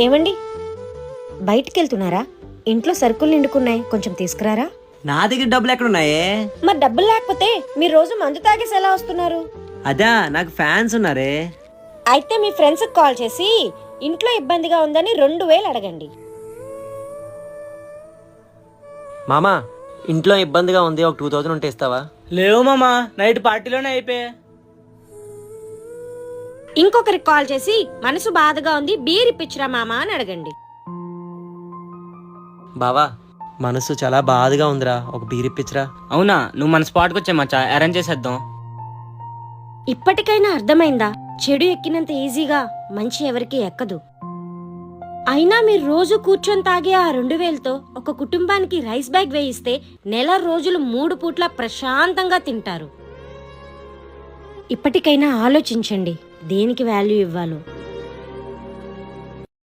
ఏమండి, బయటికి వెళ్తున్నారా? ఇంట్లో సరుకులు నిండుకున్నాయి, కొంచెం తీసుకురారా. నా దగ్గర డబ్బులు ఎక్కడున్నాయే? మరి డబ్బులు లేకపోతే మీరు రోజు మందు తాగేసి ఎలా వస్తున్నారు? అదా, నాకు ఫ్యాన్స్ ఉన్నారే. అయితే మీ ఫ్రెండ్స్ కాల్ చేసి ఇంట్లో ఇబ్బందిగా ఉందని 2000 అడగండి. మామా, ఇంట్లో ఇబ్బందిగా ఉంది, ఒక 2000 ఉంటే ఇస్తావా? లేవు మామా, నైట్ పార్టీలోనే అయిపోయా. ఇంకొకరికి కాల్ చేసి మనసు బాధగా ఉంది, బీర్ ఇప్పించురా మామా అని అడగండి. బావా, మనసు చాలా బాధగా ఉందిరా, ఒక బీర్ ఇప్పించరా. అవునా, నువ్వు మన స్పాట్కి వచ్చే మచ్చా, అరేంజ్ చేసేద్దాం. ఇప్పటికైనా అర్థమైందా? చెడు ఎక్కినంత ఈజీగా మంచి ఎవరికి ఎక్కదు. అయినా మీరు రోజు కూర్చొని తాగే ఆ 2000తో ఒక కుటుంబానికి రైస్ బ్యాగ్ వేయిస్తే నెల రోజులు 3 పూట్ల ప్రశాంతంగా తింటారు. ఇప్పటికైనా ఆలోచించండి, దేనికి వాల్యూ ఇవ్వాలో.